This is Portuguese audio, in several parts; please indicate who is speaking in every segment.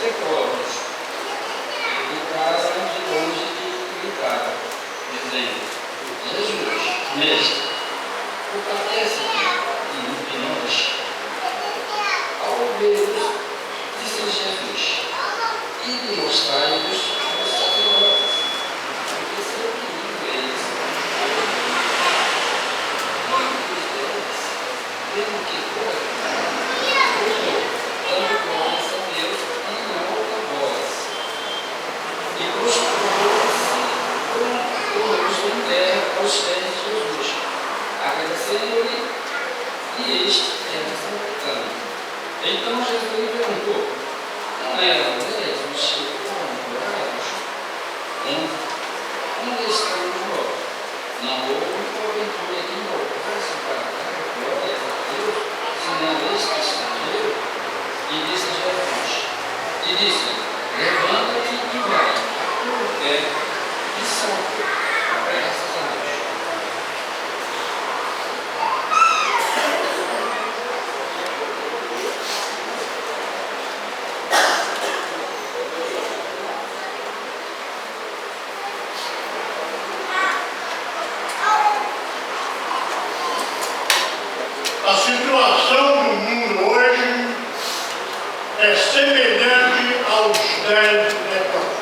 Speaker 1: leprosos. Ele estava de longe de gritava, dizendo: Jesus, mestre, compadece-te de nós. Ao vê-los, disse Jesus: ide e mostrai-vos aos sacerdotes, porque seu perigo é esse. Muitos deles, vendo que foi, dando glórias a Deus em alta voz, e prostrou-se com o rosto em terra aos pés de Jesus, agradecendo-lhe, e este era samaritano. Então Jesus lhe perguntou: não eram 10 os que foram curados? Onde estão os outros? Não houve porventura que voltasse para dar glórias a Deus, senão este estrangeiro? E disse: levanta-te e vai, a tua fé te salvou. Graças a Deus.
Speaker 2: A situação do mundo hoje é semelhante aos 10 leprosos.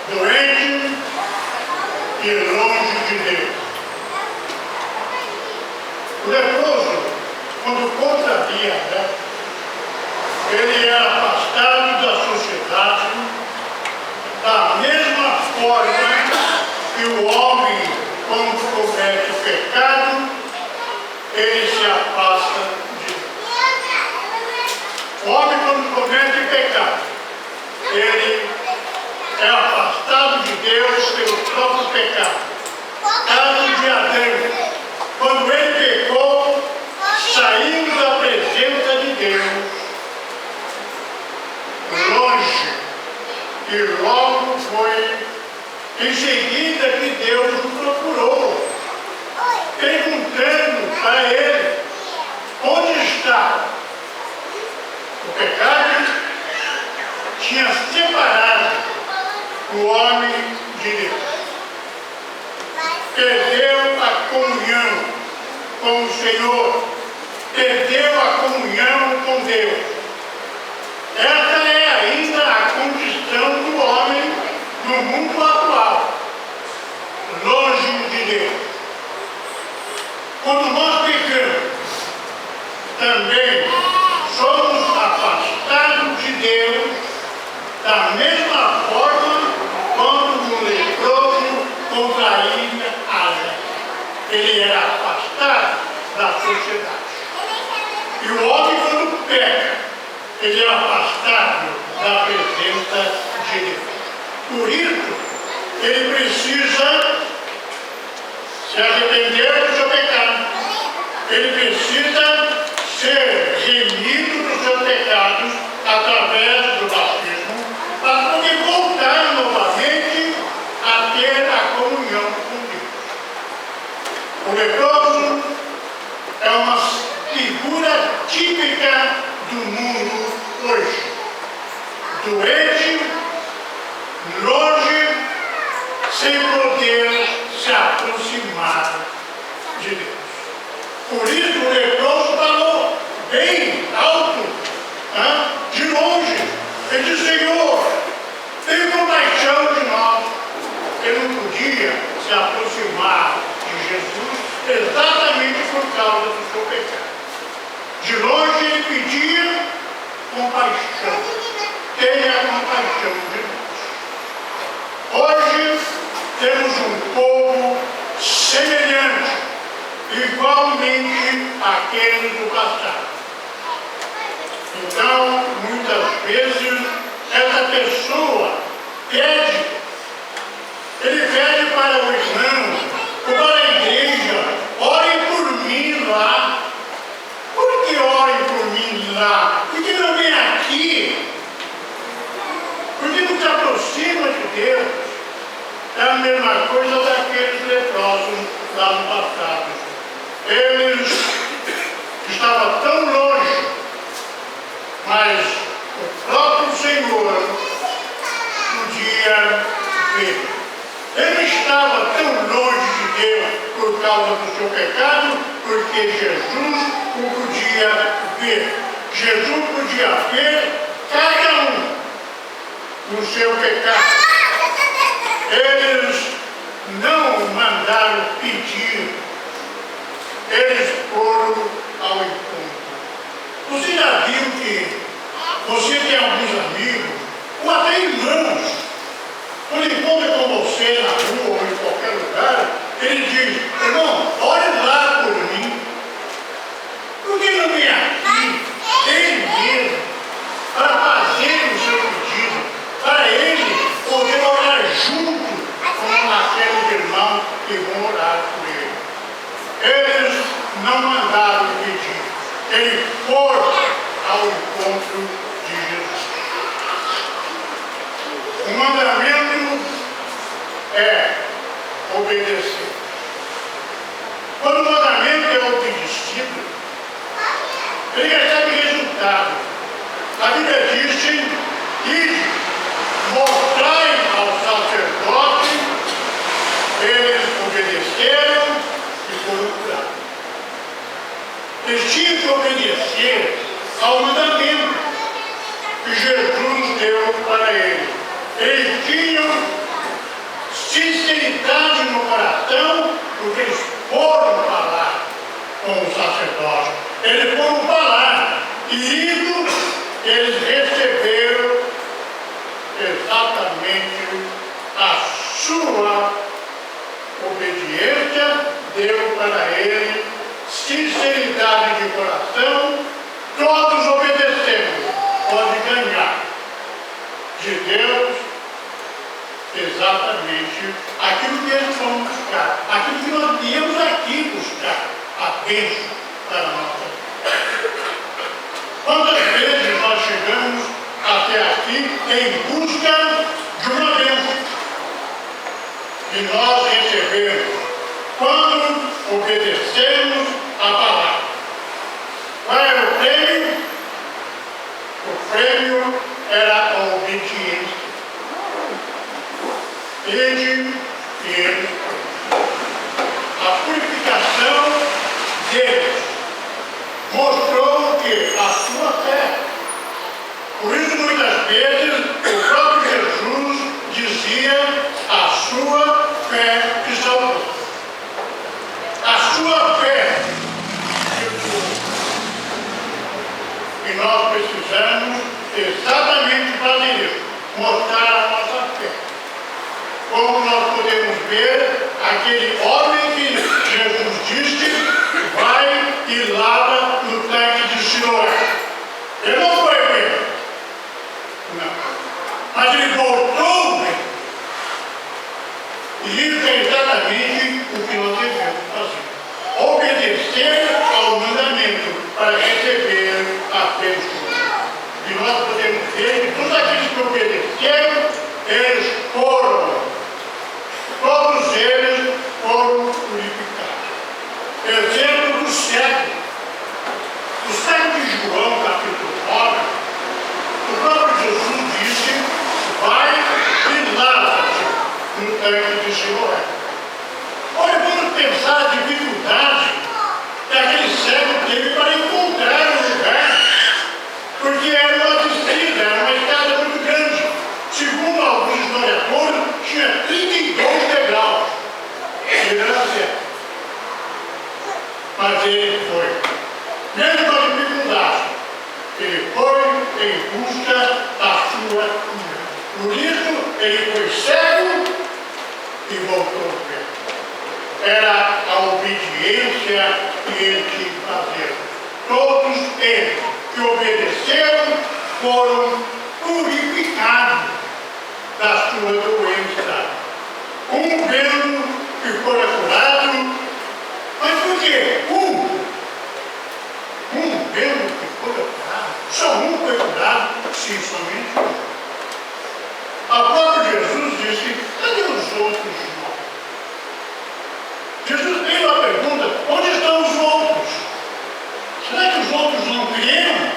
Speaker 2: Doente e longe de Deus. O leproso, quando contraria a lepra, ele era afastado da sociedade da mesma forma que o homem, quando comete pecado, ele se afasta de Deus. O homem, quando comete pecado, ele é afastado de Deus pelo próprio pecado. Caso de Adão, quando ele pecou, saindo da presença de Deus, longe, e logo foi em seguida que Deus o procurou, perguntando para ele: onde está? O pecado tinha separado o homem de Deus. Perdeu a comunhão com o Senhor, perdeu a comunhão com Deus. Essa é ainda a condição do homem no mundo atual, longe de Deus. Quando nós pecamos, também somos afastados de Deus da mesma forma quando o leproso contraía a lepra. Ele era afastado da sociedade. E o homem, quando peca, ele é afastado da presença de Deus. Por isso, ele precisa se arrepender do seu pecado. Ele precisa ser remido dos seus pecados através do batismo, para poder voltar novamente a ter a comunhão com Deus. O leproso é uma figura típica do mundo hoje. Doente, longe, sem poder se aproximar de Deus. Por isso o leproso falou bem alto, de longe. Ele disse: Senhor, tem compaixão de nós. Ele não podia se aproximar de Jesus exatamente por causa do seu pecado. De longe ele pedia compaixão. Tenha compaixão de nós. Hoje temos um povo semelhante, igualmente àquele do passado. Então, muitas vezes, essa pessoa pede, ele pede para o irmão, ou para a igreja: orem por mim lá. Por que orem por mim lá? Por que não vem aqui? Por que não se aproxima de Deus? É a mesma coisa daqueles leprosos lá no passado. Eles estavam tão longe, mas o próprio Deus por causa do seu pecado, porque Jesus o podia ver. Jesus podia ver cada um no seu pecado. Eles não mandaram pedir, eles foram ao encontro. Você já viu que você tem alguns amigos, ou até irmãos, quando encontra com você na rua ou em qualquer lugar, ele diz: irmão, olhe lá por mim. Por que não vem aqui, ele mesmo, para fazer o seu pedido, para ele poder orar junto com aqueles irmãos que vão orar por ele? Eles não mandaram pedir, eles foram ao encontro de Jesus. O mandamento é obedecer. Quando o mandamento é obedecido, ele recebe resultado. A Bíblia diz que mostrai ao sacerdote, eles obedeceram e foram curados. Eles tinham que obedecer ao mandamento que Jesus deu para eles. Eles tinham sinceridade no coração, porque eles foram falar com o sacerdote. Eles foram falar, e indo, eles receberam exatamente a sua obediência, deu para eles sinceridade de coração. Todos obedecemos, pode ganhar de Deus exatamente aquilo que eles vão buscar, aquilo que nós viemos aqui buscar, a bênção para a nossa vida. Quantas vezes nós chegamos até aqui em busca de uma bênção que nós recebemos quando obedecemos a palavra? Qual era o prêmio? O prêmio era a obediência. Ele e ele. A purificação deles mostrou que a sua fé. Por isso, muitas vezes, o próprio Jesus dizia: a sua fé te salvou. A sua fé te curou. E nós precisamos exatamente fazer isso, mostrar a nossa fé. Como nós podemos ver, aquele homem que Jesus disse: vai e lava no tanque de Siloé. Ele não foi bem, não, mas ele voltou bem. E isso é exatamente o que nós devemos fazer: obedecer ao mandamento para receber a bênção. E nós podemos ver que todos aqueles que obedeceram, eles foram, todos eles foram purificados. Exemplo do cego. No cego de João, capítulo 9, o próprio Jesus disse: vai e lava-te no tanque de Siloé. Olha, vamos pensar a dificuldade que aquele cego teve para encontrar um lugar, porque era uma descida, era uma escada muito grande. Segundo alguns historiadores, tinha 32 degraus. Ele era cego. Mas ele foi. Mesmo com a dificuldade, ele foi em busca da sua cura. Por isso, ele foi cego e voltou a ver. Era a obediência que ele tinha que fazer. Todos eles que obedeceram foram purificados da sua doença. Um vendo que fora curado, mas por quê? Um vendo que fora curado, só um foi curado, sim, somente um. A própria Jesus disse: cadê os outros 9? Jesus fez uma pergunta: onde estão os outros? Será que os outros não creram?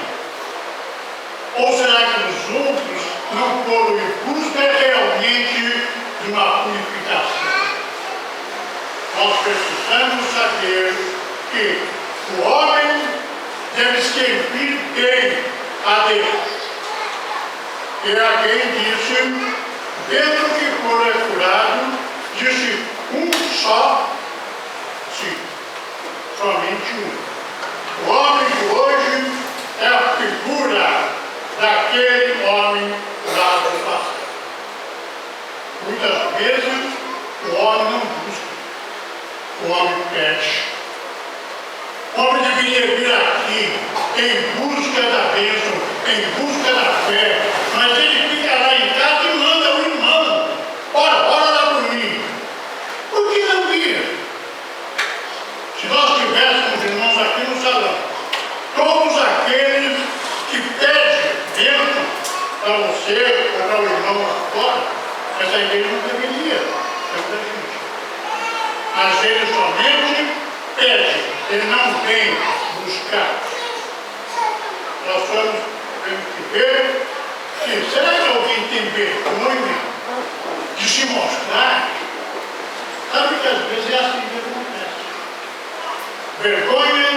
Speaker 2: Ou será que os outros não foram em busca realmente de uma purificação? Nós que o homem deve servir bem a Deus. E alguém disse, Pedro que fora curado, disse um só sim, somente um. O homem de hoje é a figura daquele homem curado no passado. Muitas vezes o homem não busca, o homem pede. O homem deveria vir aqui em busca da bênção, em busca da fé, mas ele fica lá em casa e manda o irmão, ora lá por mim. Por que não vir? Se nós tivéssemos irmãos aqui no salão, todos aqueles que pedem bênção para você ou para o irmão lá fora, essa igreja não deveria ter muita gente. Mas ele somente pede, ele não vem buscar. Nós temos que ver que será que alguém tem vergonha de se mostrar? Sabe que às vezes é assim que acontece. Vergonha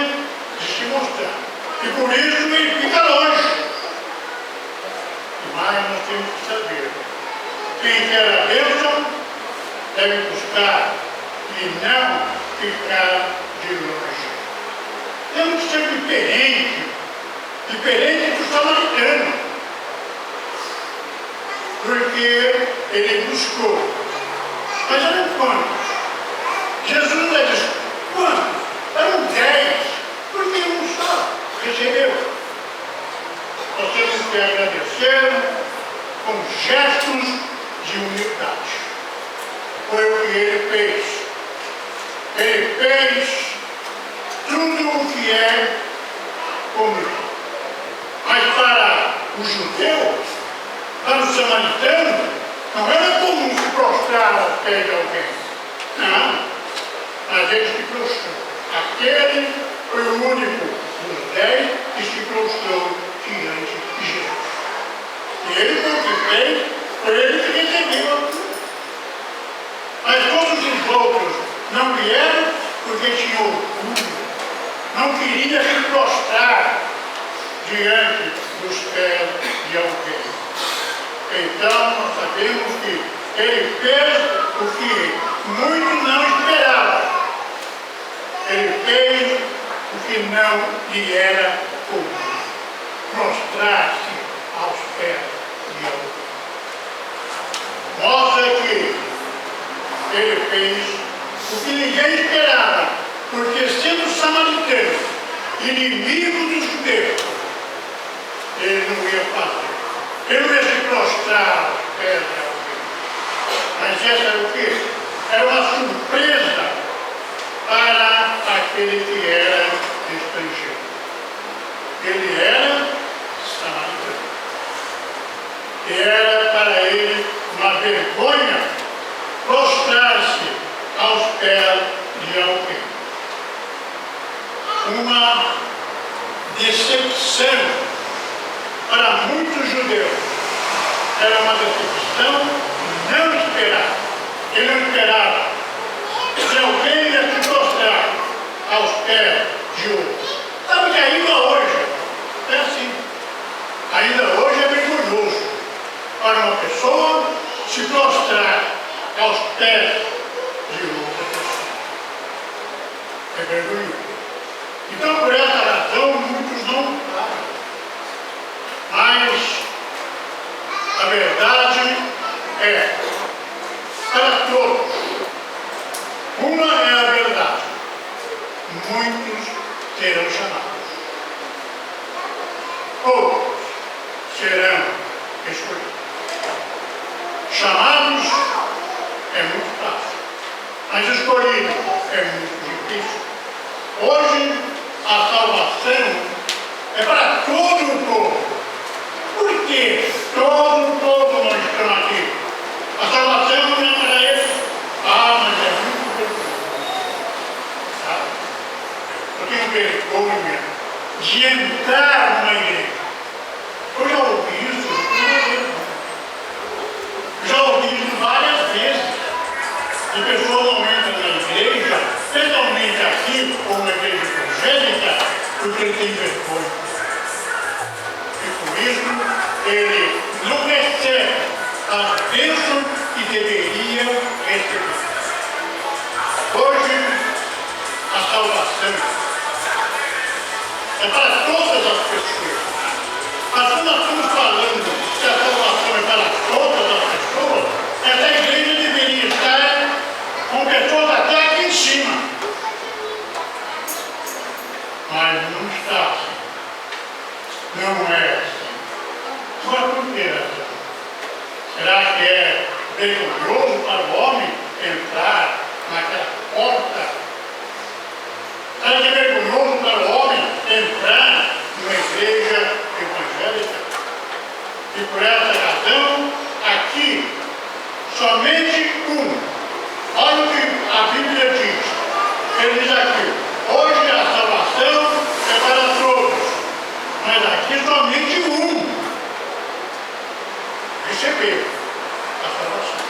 Speaker 2: de se mostrar. E por isso ele fica longe. Mas nós temos que saber. Quem quer a bênção deve buscar e não ficar de longe. Temos que ser diferente do samaritano, porque ele buscou. Mas eram quantos? Jesus já disse, quantos? Eram 10, porque um só recebeu. Nós temos que agradecer com gestos de humildade. Foi o que ele fez. Ele fez tudo o que é comum. Mas para o judeu, para o samaritano, não era comum se prostrar aos pés de alguém. Não. Mas ele se prostrou. Aquele foi o único dos 10 que se prostrou diante de Jesus. E ele foi o que fez, foi ele que recebeu a cruz. Mas todos os outros não vieram porque tinham orgulho, não queriam se prostrar diante dos pés de alguém. Então nós sabemos que ele fez o que muitos não esperavam. Ele fez o que não lhe era comum, prostrar-se aos pés de alguém. Mostra que ele fez o que ninguém esperava, porque sendo samaritano, inimigo dos judeus, ele não ia fazer. Ele não ia se prostrar aos pés de alguém. Mas essa era o quê? Era uma surpresa para aquele que era estrangeiro. Ele era samaritano. E era para ele uma vergonha prostrar-se aos pés de alguém. Uma decepção para muitos judeus. Era uma decepção não esperada. Ele não esperava que alguém ia se prostrar aos pés de outro. Sabe que ainda hoje é assim. Ainda hoje é vergonhoso para uma pessoa se prostrar aos pés de outra pessoa. É vergonhoso. Então, por essa razão, muitos não fazem. Mas a verdade é, para todos, uma é a verdade. Muitos serão chamados. Outros serão escolhidos. Chamados é muito fácil, mas escolhido é muito difícil. Hoje, a salvação é para todo o povo. Por que todo o povo não está aqui? A salvação não é para eles. Mas é muito vergonhoso. Sabe? Eu tenho vergonha de entrar numa igreja. Eu já ouvi isso, já ouvi isso várias vezes. E pessoas não entram na igreja, especialmente aqui, ou na igreja porque ele tem vergonha. E por isso ele não recebe a bênção que deveria receber. Hoje, a salvação é para todas as pessoas. Mas quando nós estamos falando que a salvação é para todas as pessoas, essa igreja deveria estar com pessoas até aqui em cima. Mas não está assim. Não é assim. Mas por que razão? Será que é vergonhoso para o homem entrar naquela porta? Será que é vergonhoso para o homem entrar numa igreja evangélica? E por essa razão, aqui, somente um. Olha o que a Bíblia diz. Ele diz aqui, hoje a salvação é para todos, mas aqui somente um recebeu a salvação.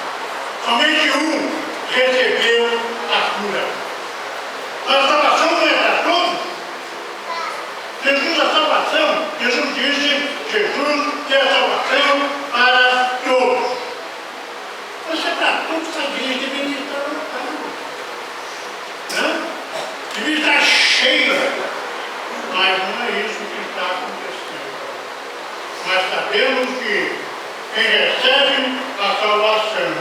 Speaker 2: Somente um recebeu a cura. A salvação não é para todos. Jesus, a salvação, Jesus disse, Jesus tem a salvação para todos. Mas é para todos, a igreja deveria estar lotando. Não? Deveria estar cheia. Mas não é isso que está acontecendo. Mas sabemos que quem recebe a salvação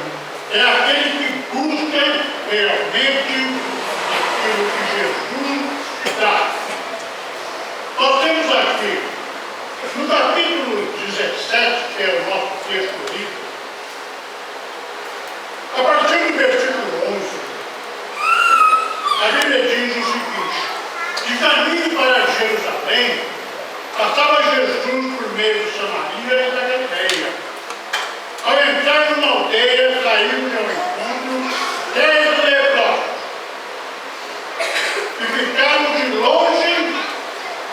Speaker 2: é aquele que busca realmente aquilo que Jesus dá. Nós temos aqui, no capítulo 17, que é o nosso texto lido, a partir do versículo 11, a Bíblia diz o seguinte: de caminho para Jerusalém, passava Jesus por meio de Samaria e da Galileia. Ao entrar numa aldeia, saiu-lhe ao encontro 10 leprosos, e ficaram de longe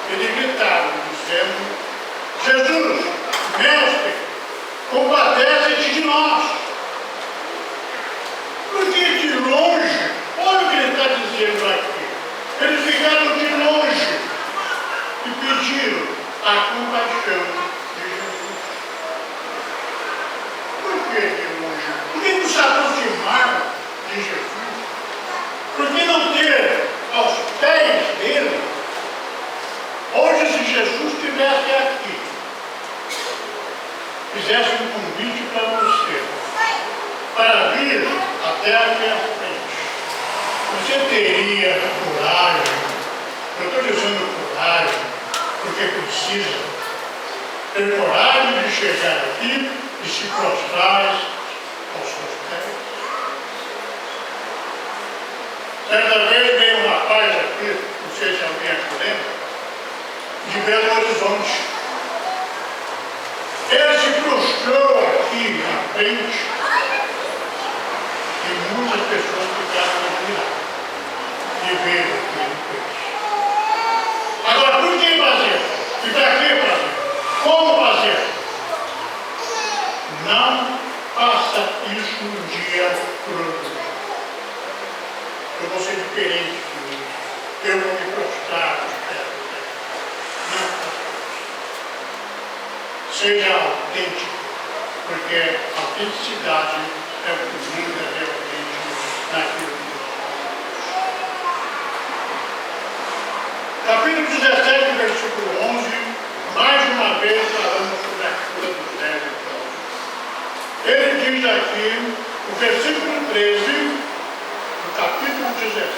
Speaker 2: e lhe gritaram, dizendo: Jesus, mestre, compadece-te de nós. Porque de longe, olha o que ele está dizendo aqui. Eles ficaram de longe e pediram a compaixão de Jesus. Por que de longe? Por que não se aproximaram de Jesus? Por que não ter aos pés dele? Hoje, se Jesus estivesse aqui, fizesse um convite para você, para vir até aqui à frente, você teria coragem? Eu estou dizendo coragem, porque precisa ter coragem de chegar aqui e se prostrar aos seus pés. Certa vez veio um rapaz aqui, não sei se alguém aqui lembra, de Belo Horizonte. Ele se prostrou aqui na frente e muitas pessoas ficaram admiradas de ver o que ele fez. Agora, por que fazer? E para que fazer? Como fazer? Não faça isso um dia por outro. Eu vou ser diferente de mim. Eu vou me prostrar. Seja autêntico, porque a autenticidade é o que muda realmente naquilo que nós falamos. Capítulo 17, versículo 11, mais uma vez falando sobre a cura dos 10 leprosos. Ele diz aqui, no versículo 13, no capítulo 17,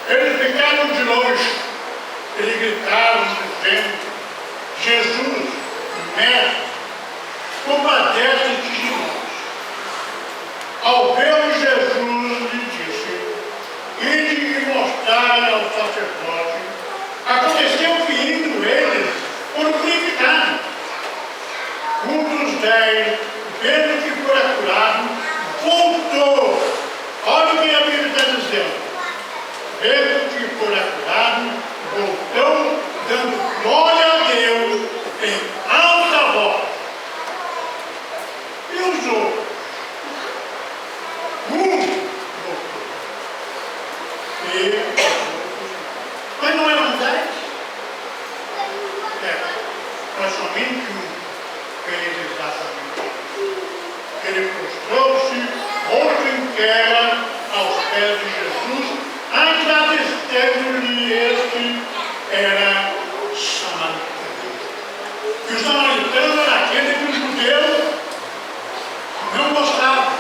Speaker 2: eles ficaram de longe, eles gritaram, dizendo: Jesus, mestre, compadece-te de nós. Ao ver Jesus, lhe disse: ide e mostrai ao sacerdote. Aconteceu que, indo eles, foram purificados. Um dos 10, vendo que fora curado, voltou. Olha o que a Bíblia está dizendo. Vendo que fora curado, voltou, dando glória a Deus em alta voz. E os outros? Um voltou. E os outros. Mas não eram 10. Mas somente um fez exatamente. Ele prostrou-se, rosto em terra, aos pés de Jesus, agradecendo-lhe este era samaritano. E o samaritano era aquele que os judeus não gostavam,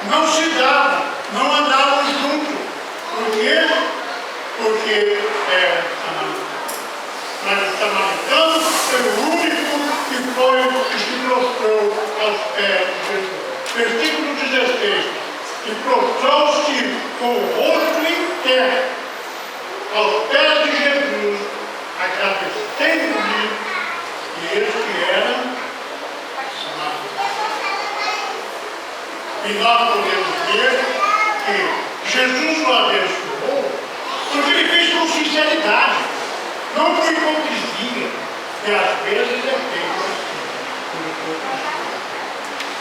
Speaker 2: não se davam, não andavam juntos. Por quê? Porque era samaritano. Mas o samaritano foi o único que se prostrou aos pés de Jesus. Versículo 16. E prostrou-se com o rosto em terra aos pés de Jesus, agradecendo-lhe, e este era samaritano. E nós podemos ver que Jesus o abençoou porque ele fez com sinceridade, não com hipocrisia, que às vezes é feito assim, por hipocrisia.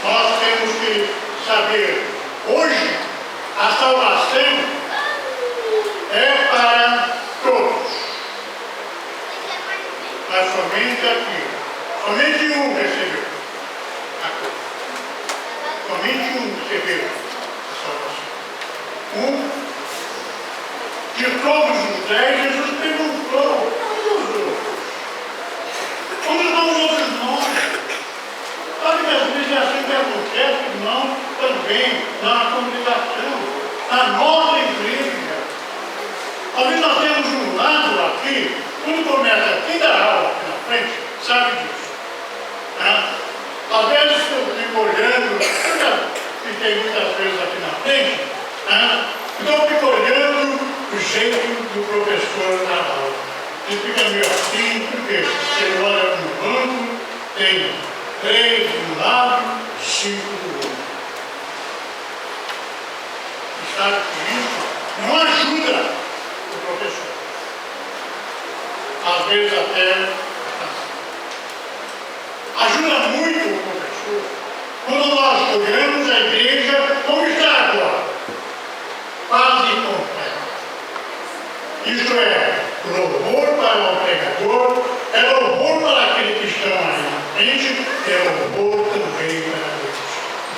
Speaker 2: Nós temos que saber, hoje, a salvação é para todos, mas somente aqui, somente um recebeu a coisa. Somente um recebeu a salvação. De todos os 10, Jesus perguntou: onde estão os outros irmãos? Sabe que às vezes é assim que acontece, irmão, também na congregação, na nossa igreja. Às vezes nós temos um lado aqui, quando começa aqui da aula, aqui na frente, sabe disso. Às vezes eu fico olhando, eu já fiquei muitas vezes aqui na frente, então eu fico olhando o jeito do professor na aula. Ele fica meio assim, porque ele olha no banco, tem 3 de um lado, 5 do outro. E sabe que isso não ajuda o professor. Às vezes até ajuda muito o professor quando nós olhamos a igreja como está agora, quase completa. Isto é louvor para o pregador, é louvor para aqueles que estão aí na frente, é louvor também para Deus.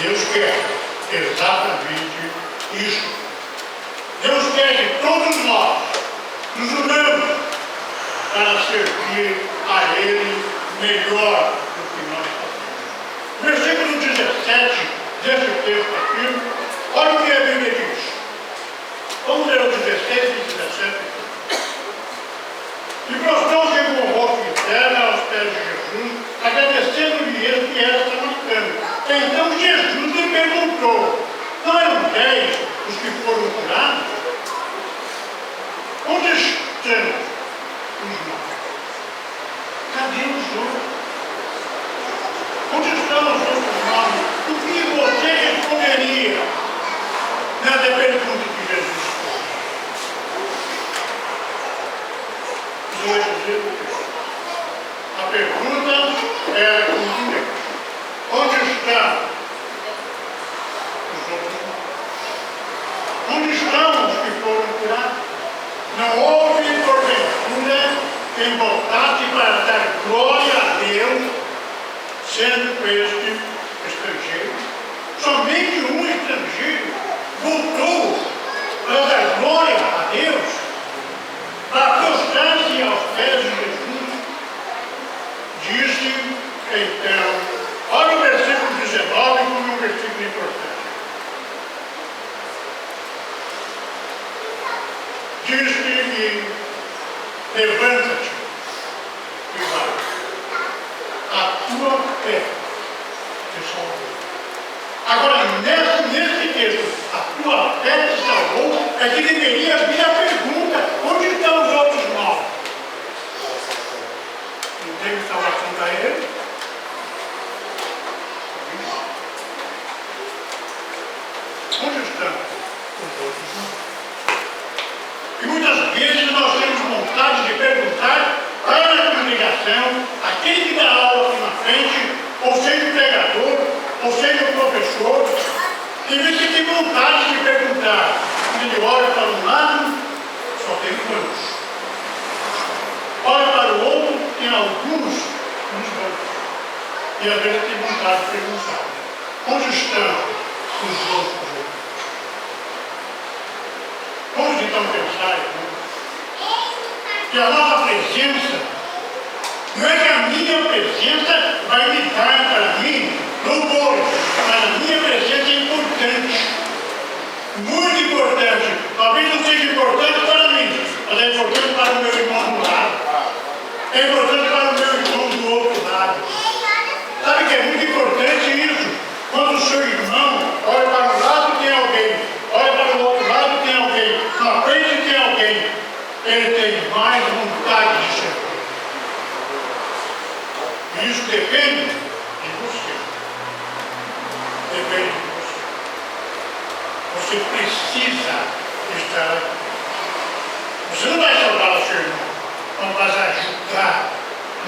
Speaker 2: Deus quer exatamente isso. Deus quer que todos nós nos unamos para servir a Ele melhor do que nós fazemos. Versículo 17 desse texto aqui, olha o que a Bíblia diz. Vamos ler o 16 e 17. E prostrou-se com o rosto em terra aos pés de Jesus, agradecendo-lhe ele que era samaritano. Então Jesus lhe perguntou: não eram 10 os que foram curados? Onde estão os 9? Cadê os outros? Onde estão os outros 9? O que você responderia nessa pergunta que Jesus fez? A pergunta era contundente: onde estão os outros 9? Onde estão os que foram curados? Não houve porventura quem voltasse para dar glória a Deus, sendo este estrangeiro. Somente um estrangeiro voltou para dar glória a Deus, para prostrar-se aos pés de Jesus. Disse então, olha o versículo 19 como um versículo importante. Diz-lhe: levanta-te e vai. A tua fé te salvou. Agora, nesse texto, a tua fé te salvou, é que deveria vir a pergunta: onde estão os outros 9? Não teve salvação para ele? Onde estão os outros 9? E muitas vezes nós temos vontade de perguntar para a congregação, aquele que dá aula aqui na frente, ou seja o pregador, ou seja o professor, tem vezes que tem vontade de perguntar. Quando ele olha para um lado, só tem planos. E às vezes eu tenho vontade de perguntar: onde estão os outros? Onde estão pensar, irmãos? Que a nossa presença, não é que a minha presença vai me dar para mim louvores, mas a minha presença é importante, muito importante. Talvez não seja importante para mim, mas é importante para o meu irmão do lado, é importante para o meu irmão do outro lado. Sabe que é muito importante isso? Quando o seu irmão olha para um lado tem alguém, olha para o outro lado tem alguém, na frente tem alguém, ele tem mais vontade de servir. E isso depende de você. Depende de você. Você precisa estar aqui. Você não vai salvar o seu irmão, mas vai ajudar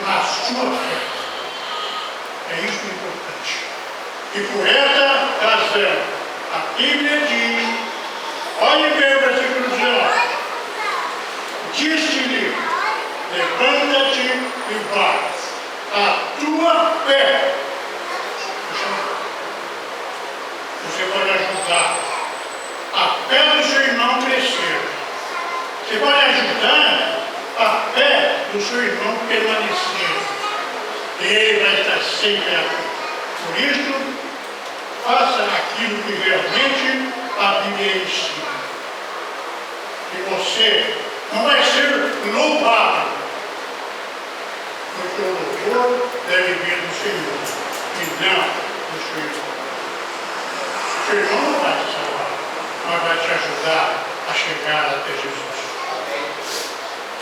Speaker 2: na sua fé. É isso que é importante. E por essa razão, a Bíblia diz, olhe bem o versículo 19. Disse-lhe, levanta-te e vai. A tua fé. Você pode ajudar a fé do seu irmão crescer. Você pode ajudar a fé do seu irmão permanecer. Ele vai estar sempre aqui. Por isso, faça aquilo que realmente a Bíblia ensina. E você não vai ser louvado, porque o louvor deve vir do Senhor, e não do seu irmão. O seu irmão não vai te salvar, mas vai te ajudar a chegar até Jesus.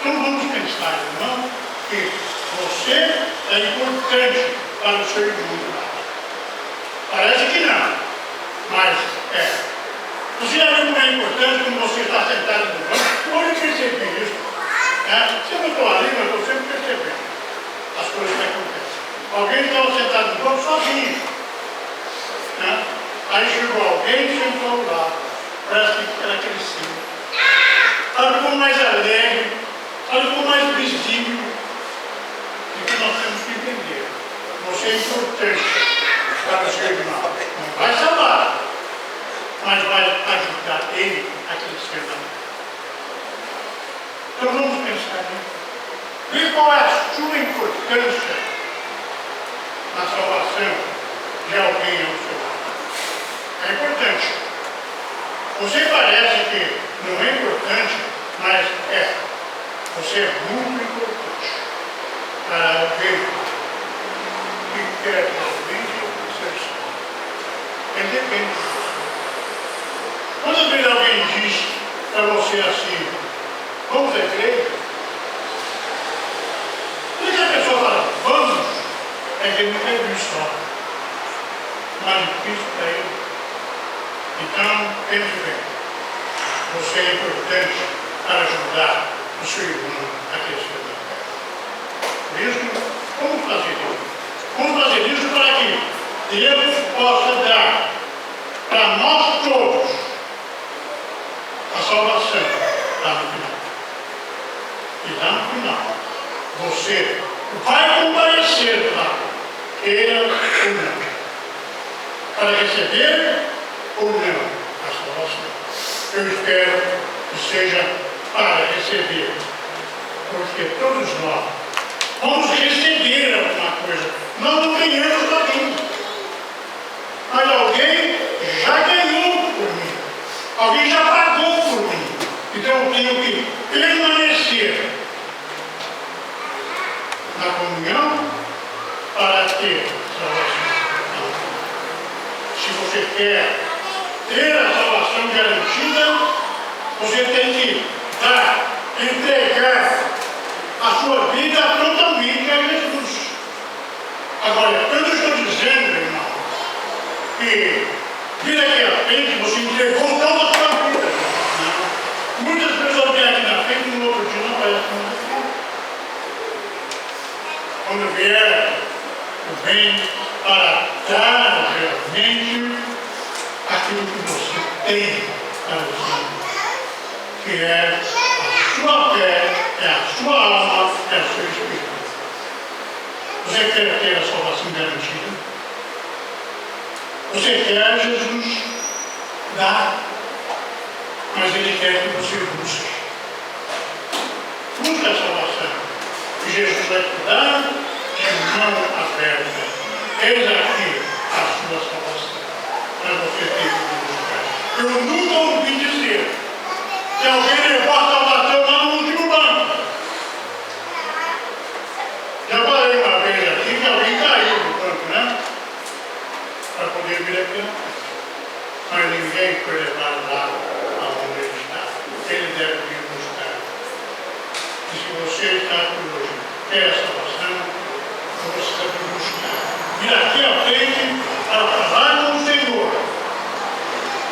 Speaker 2: Então vamos pensar, irmão, que você é importante para o seu irmão. Parece que não, mas é. Você já viu como é importante quando você está sentado no banco? Onde percebi isso? Se eu não estou ali, mas estou sempre percebendo as coisas que acontecem. Alguém estava sentado no banco sozinho. Aí chegou alguém e sentou ao lado. Parece que ela cresceu. Ela ficou mais alegre, ela ficou mais visível. Então nós temos que entender. Você é importante para o seu irmão. Não vai salvar, mas vai ajudar ele a crescer também. Então vamos pensar nisso. E qual é a sua importância na salvação de alguém ao seu lado? É importante. Você parece que não é importante, mas é. Você é muito importante para alguém que quer realmente ser salvo. Ele depende de você. Quando vez alguém diz para você assim, vamos à igreja? Quando a pessoa fala, vamos, é que ele não quer vir só. Mais difícil para ele. Então, pense bem. Você é importante para ajudar o seu irmão a crescer na fé. Por isso, vamos fazer isso. Vamos fazer isso para que Deus possa dar para nós todos a salvação lá no final. E lá no final, você vai comparecer lá, queira ou não, para receber ou não a salvação. Eu espero que seja para receber, porque todos nós vamos receber alguma coisa. Nós não ganhamos sozinhos, mas alguém já ganhou por mim, alguém já pagou por mim. Então eu tenho que permanecer na comunhão para ter salvação. Se você quer ter a salvação garantida, você tem que entregar a sua vida totalmente a Jesus. Agora, eu não estou dizendo, meu irmão, que vida aqui à frente você entregou toda a sua vida. Não. Muitas pessoas vêm aqui na frente e no outro dia não aparecem mais aqui. Quando vier, vem para dar realmente aquilo que você tem para você, que é a sua fé, é a sua alma, é o seu espírito. Você Você quer ter a salvação garantida? Você quer Jesus dar, mas Ele quer que você busque. Busque a salvação. E Jesus vai te dar de mão aberta. Eis aqui a sua salvação. Mas você tem que buscar. Eu nunca ouvi dizer que alguém levou a salvação lá no último banco. Já falei uma vez aqui que alguém caiu do banco, né? Para poder vir aqui. Mas ninguém foi levado lá aonde ele está. Ele deve vir buscar. E se você está aqui hoje, quer a salvação, você deve buscar. Vir aqui à frente para falar com o Senhor.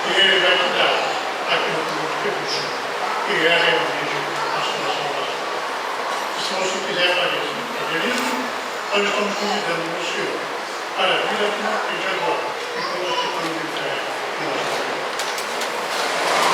Speaker 2: E Ele vai te dar aquilo que você busca, que é realmente a sua salvação. E se você quiser fazer isso, nós estamos convidando o Senhor para vir aqui na frente agora. E quando você for de fé, nós